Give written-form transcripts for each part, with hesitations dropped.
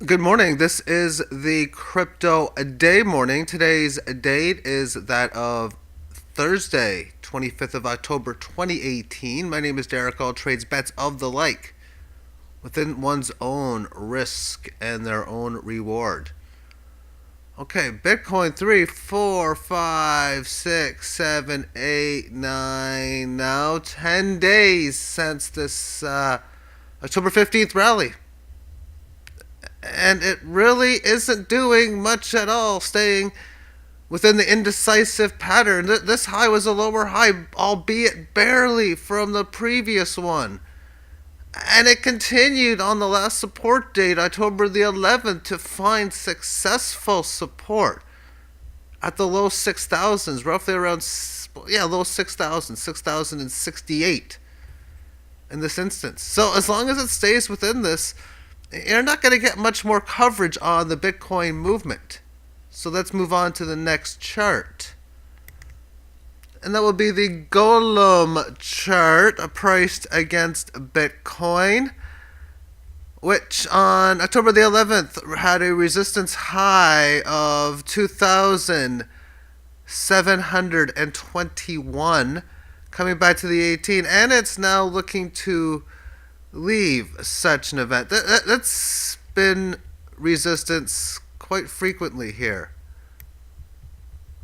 Good morning. This is the crypto day morning. Today's date is that of Thursday, 25th of October 2018. My name is Derek. All trades bets of the like within one's own risk and their own reward. Okay, Bitcoin 3, 4, 5, 6, 7, 8, 9. Now 10 days since this October 15th rally. And it really isn't doing much at all, staying within the indecisive pattern. This high was a lower high, albeit barely, from the previous one. And it continued on the last support date, October the 11th, to find successful support at the low 6,000s, roughly around, low 6,000, 6,068 in this instance. So as long as it stays within this, you're not going to get much more coverage on the Bitcoin movement. So let's move on to the next chart. And that will be the Golem chart priced against Bitcoin, which on October the 11th had a resistance high of 2,721, coming back to the 18, and it's now looking to leave such an event. That's been resistance quite frequently here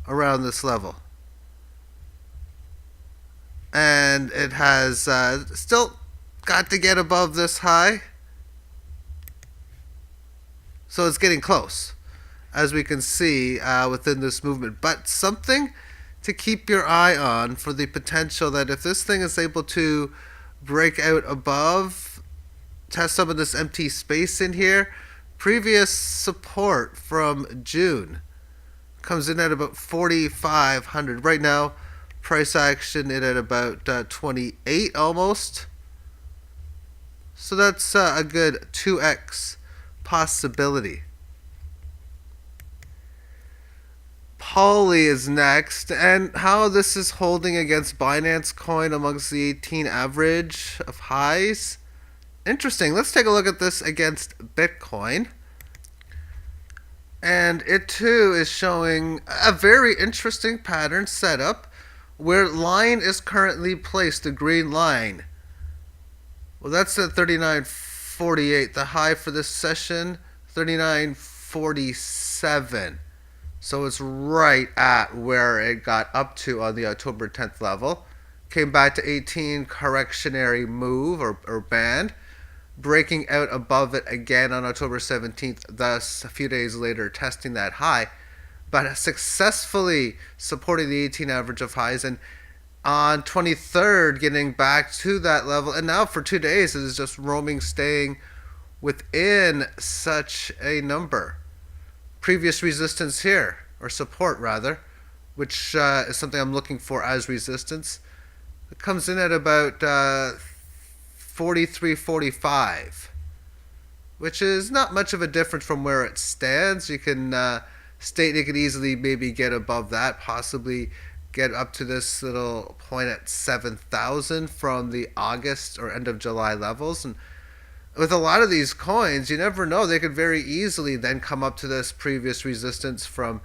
around this level. And it has still got to get above this high. So it's getting close, as we can see within this movement. But something to keep your eye on for the potential that if this thing is able to break out above, test some of this empty space in here. Previous support from June comes in at about 4,500. Right now, price action in at about 28 almost. So that's a good 2x possibility. Poly is next, and how this is holding against Binance Coin amongst the 18 average of highs. Interesting. Let's take a look at this against Bitcoin. And it too is showing a very interesting pattern setup where line is currently placed, the green line. Well, that's at 39.48. The high for this session, 39.47. So it's right at where it got up to on the October 10th level. Came back to 18, correctionary move or band, breaking out above it again on October 17th, thus a few days later testing that high, but successfully supporting the 18 average of highs, and on 23rd getting back to that level, and now for 2 days it is just roaming, staying within such a number. Previous resistance here, or support rather, which is something I'm looking for as resistance. It comes in at about 43.45, which is not much of a difference from where it stands. You can state it could easily maybe get above that, possibly get up to this little point at 7,000 from the August or end of July levels. And with a lot of these coins, you never know. They could very easily then come up to this previous resistance from,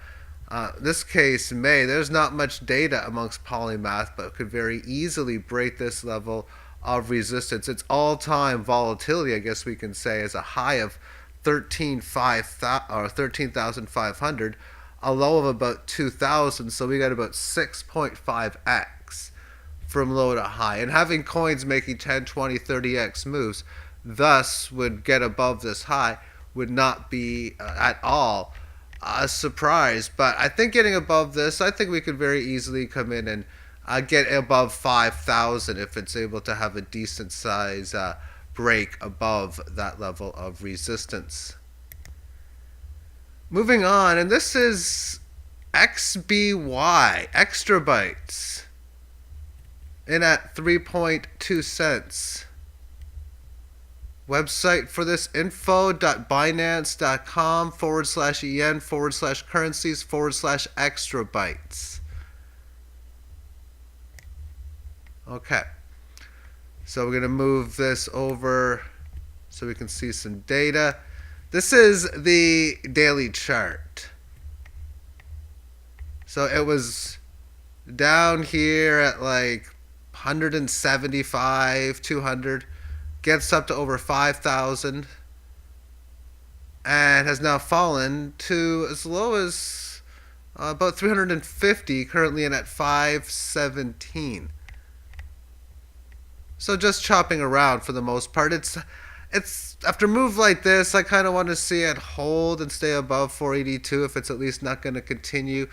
this case, May. There's not much data amongst Polymath, but could very easily break this level of resistance. Its all-time volatility, I guess we can say, is a high of 13,500, a low of about 2,000. So we got about 6.5x from low to high. And having coins making 10, 20, 30x moves, thus would get above this high, would not be at all a surprise. But I think getting above this, I think we could very easily come in and get above 5,000 if it's able to have a decent size break above that level of resistance. Moving on, and this is XBY, extra bytes, in at 3.2 cents. Website for this info.binance.com/en/currencies/extra bytes. Okay, so we're going to move this over so we can see some data. This is the daily chart. So it was down here at like 175, 200, gets up to over 5,000, and has now fallen to as low as about 350, currently in at 517. So just chopping around for the most part. It's after a move like this, I kind of want to see it hold and stay above 482 if it's at least not going to continue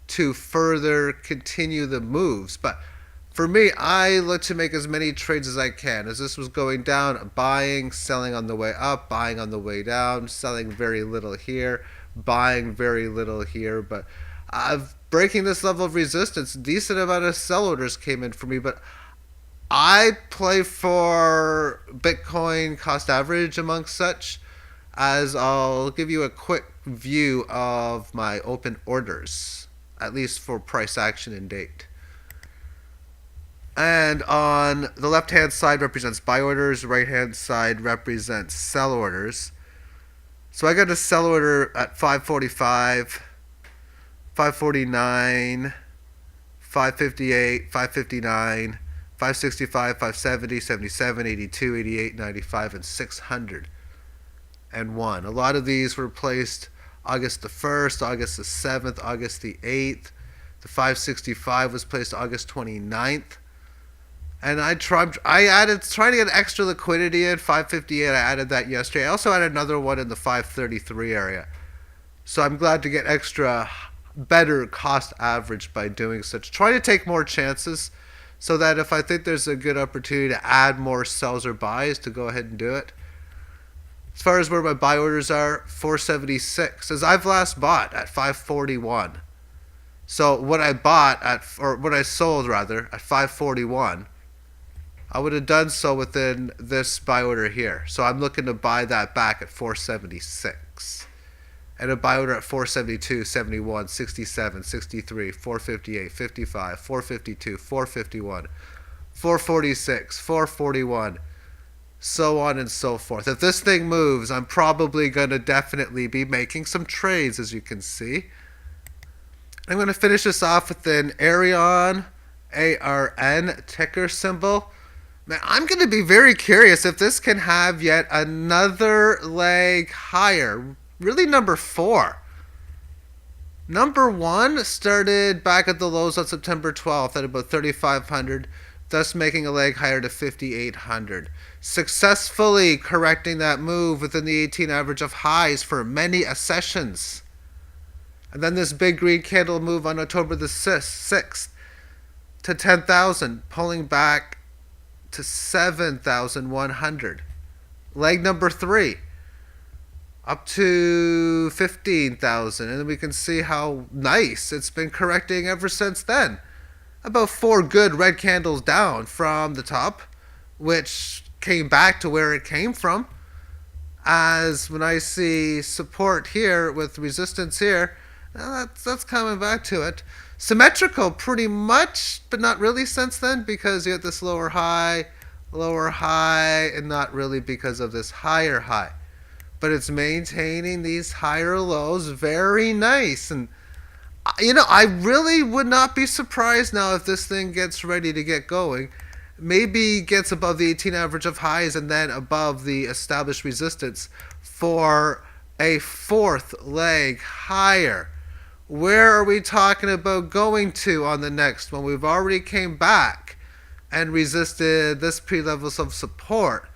to further continue the moves. But for me, I look to make as many trades as I can. As this was going down, buying, selling on the way up, buying on the way down, selling very little here, buying very little here. But breaking this level of resistance, decent amount of sell orders came in for me. But I play for Bitcoin cost average amongst such, as I'll give you a quick view of my open orders, at least for price action and date. And on the left hand side represents buy orders, right hand side represents sell orders. So I got a sell order at 545, 549, 558, 559, 565, 570, 77, 82, 88, 95, and 601. A lot of these were placed August the 1st, August the 7th, August the 8th. The 565 was placed August 29th. And I added, trying to get extra liquidity in 558. I added that yesterday. I also added another one in the 533 area. So I'm glad to get extra better cost average by doing such. Try to take more chances, so that if I think there's a good opportunity to add more sells or buys, to go ahead and do it. As far as where my buy orders are, 476, as I've last bought at 541. So what I bought at, or what I sold rather, at 541, I would have done so within this buy order here. So I'm looking to buy that back at 476. And a buy order at 472, 71, 67, 63, 458, 55, 452, 451, 446, 441, so on and so forth. If this thing moves, I'm probably going to definitely be making some trades, as you can see. I'm going to finish this off with an ARN, ARN ticker symbol. Man, I'm going to be very curious if this can have yet another leg higher. Really, number 4. Number 1 started back at the lows on September 12th at about 3,500, thus making a leg higher to 5,800. Successfully correcting that move within the 18 average of highs for many sessions. And then this big green candle move on October the 6th to 10,000, pulling back to 7,100. Leg number 3. Up to 15,000, and then we can see how nice it's been correcting ever since then. About 4 good red candles down from the top, which came back to where it came from. As when I see support here with resistance here, that's coming back to it. Symmetrical pretty much, but not really since then, because you get this lower high, and not really because of this higher high. But it's maintaining these higher lows. Very nice. And I really would not be surprised now if this thing gets ready to get going. Maybe gets above the 18 average of highs and then above the established resistance for a 4th leg higher. Where are we talking about going to on the next one? We've already came back and resisted this pre-levels of support.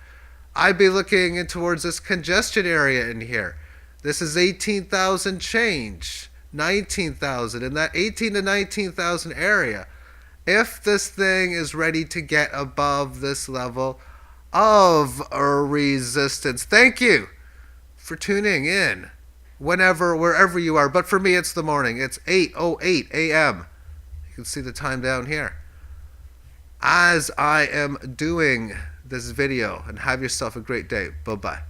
I'd be looking in towards this congestion area in here. This is 18,000 change, 19,000, in that 18 to 19,000 area. If this thing is ready to get above this level of resistance. Thank you for tuning in whenever, wherever you are. But for me, it's the morning. It's 8:08 a.m. You can see the time down here. As I am doing this video, and have yourself a great day. Bye-bye.